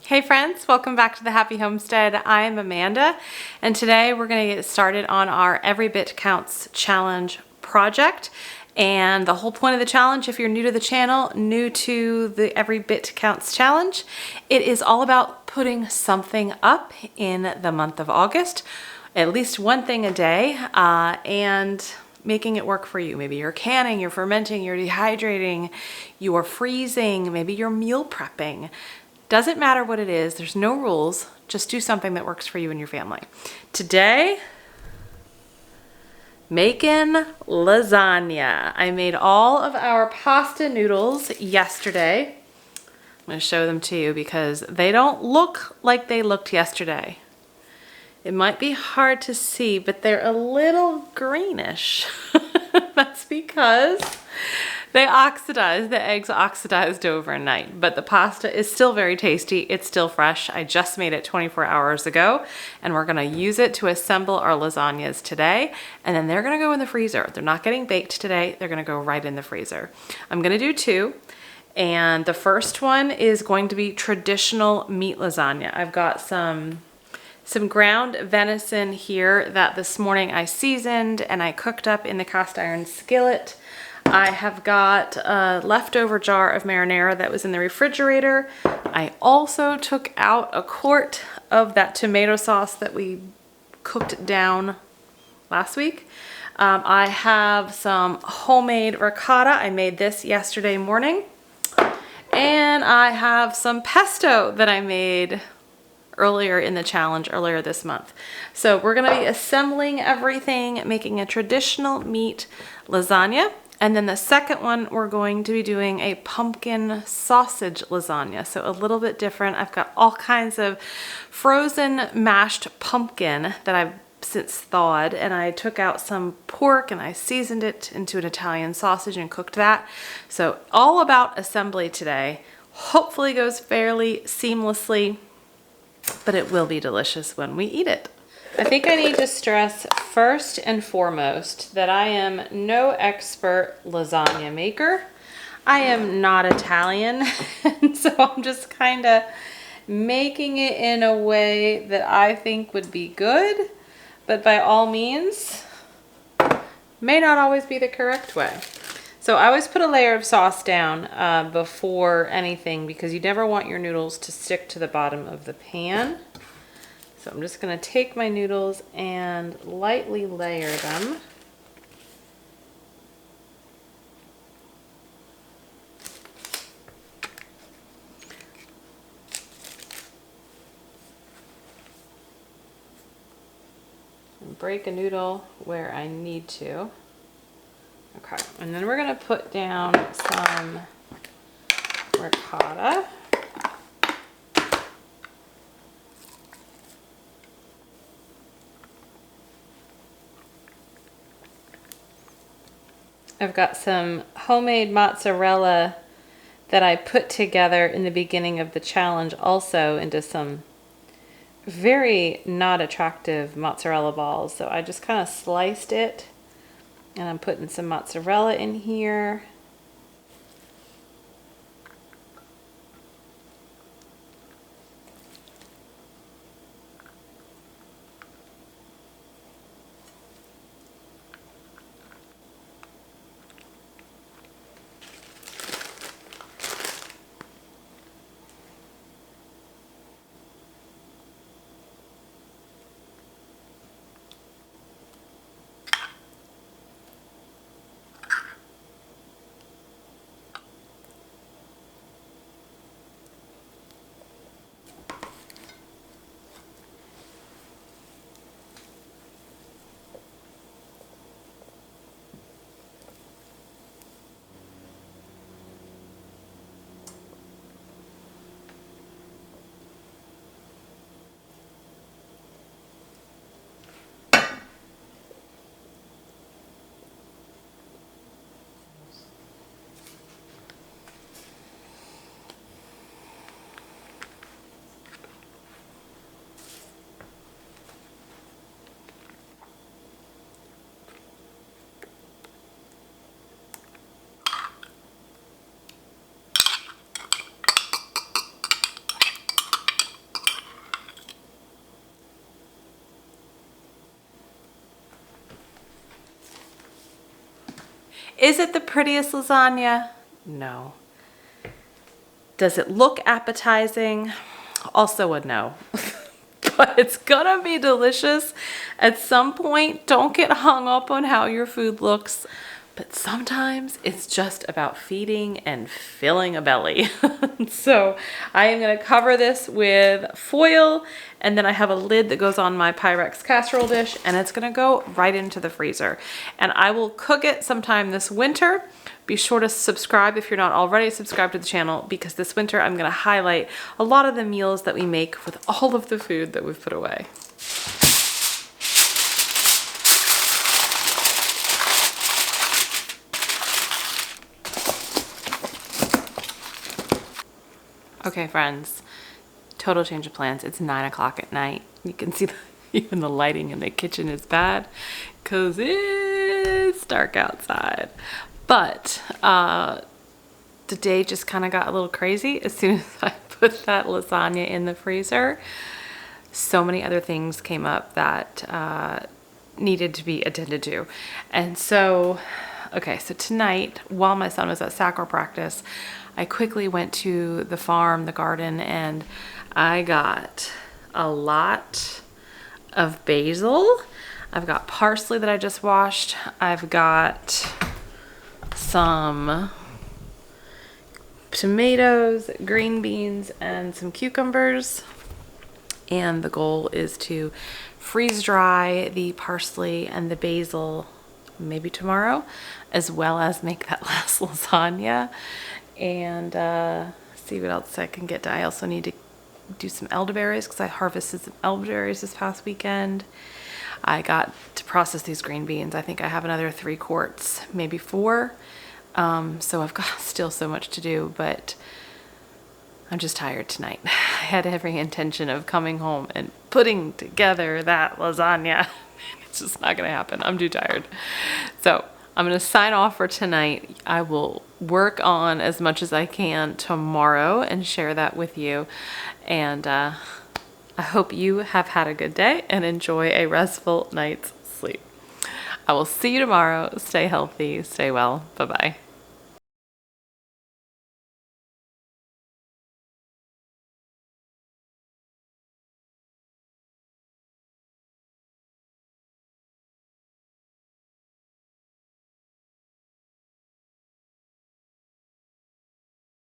Hey friends, welcome back to the Happy Homestead. I'm Amanda, and today we're going to get started on our Every Bit Counts challenge project. And the whole point of the challenge, if you're new to the channel, new to the Every Bit Counts challenge, it is all about putting something up in the month of August, at least one thing a day, and making it work for you. Maybe you're canning, you're fermenting, you're dehydrating, you're freezing, maybe you're meal prepping. Doesn't matter what it is, there's no rules, just do something that works for you and your family. Today, making lasagna. I made all of our pasta noodles yesterday. I'm going to show them to you because they don't look like they looked yesterday. It might be hard to see, but they're a little greenish. That's because they oxidized, the eggs oxidized overnight, but the pasta is still very tasty. It's still fresh. I just made it 24 hours ago, and we're gonna use it to assemble our lasagnas today, and then they're gonna go in the freezer. They're not getting baked today. They're gonna go right in the freezer. I'm gonna do two, and the first one is going to be traditional meat lasagna. I've got some ground venison here that this morning I seasoned and I cooked up in the cast iron skillet. I have got a leftover jar of marinara that was in the refrigerator. I also took out a quart of that tomato sauce that we cooked down last week. I have some homemade ricotta. I made this yesterday morning. And I have some pesto that I made earlier in the challenge, earlier this month. So we're gonna be assembling everything, making a traditional meat lasagna. And then the second one, we're going to be doing a pumpkin sausage lasagna. So a little bit different. I've got all kinds of frozen mashed pumpkin that I've since thawed, and I took out some pork and I seasoned it into an Italian sausage and cooked that. So all about assembly today. Hopefully goes fairly seamlessly, but it will be delicious when we eat it. I think I need to stress first and foremost that I am no expert lasagna maker. I am not Italian, and so I'm just kind of making it in a way that I think would be good, but by all means, may not always be the correct way. So I always put a layer of sauce down before anything because you never want your noodles to stick to the bottom of the pan. So I'm just going to take my noodles and lightly layer them. And break a noodle where I need to. Okay, and then we're going to put down some ricotta. I've got some homemade mozzarella that I put together in the beginning of the challenge also into some very not attractive mozzarella balls. So I just kind of sliced it, and I'm putting some mozzarella in here. Is it the prettiest lasagna? No. Does it look appetizing? Also a no. But it's gonna be delicious at some point. Don't get hung up on how your food looks. But sometimes it's just about feeding and filling a belly. So I am gonna cover this with foil, and then I have a lid that goes on my Pyrex casserole dish, and it's gonna go right into the freezer. And I will cook it sometime this winter. Be sure to subscribe if you're not already subscribed to the channel, because this winter I'm gonna highlight a lot of the meals that we make with all of the food that we've put away. Okay, friends, total change of plans. It's 9 o'clock at night. You can see even the lighting in the kitchen is bad because it's dark outside. But the day just kind of got a little crazy as soon as I put that lasagna in the freezer. So many other things came up that needed to be attended to. And so, okay, so tonight, while my son was at sacral practice, I quickly went to the farm, the garden, and I got a lot of basil. I've got parsley that I just washed. I've got some tomatoes, green beans, and some cucumbers. And the goal is to freeze dry the parsley and the basil maybe tomorrow, as well as make that last lasagna. And see what else I can get done. I also need to do some elderberries because I harvested some elderberries this past weekend. I got to process these green beans. I think I have another 3 quarts, maybe 4. So I've got still so much to do, but I'm just tired tonight. I had every intention of coming home and putting together that lasagna. It's just not gonna happen. I'm too tired. So I'm gonna sign off for tonight. I will work on as much as I can tomorrow and share that with you. And I hope you have had a good day and enjoy a restful night's sleep. I will see you tomorrow. Stay healthy, stay well. Bye-bye.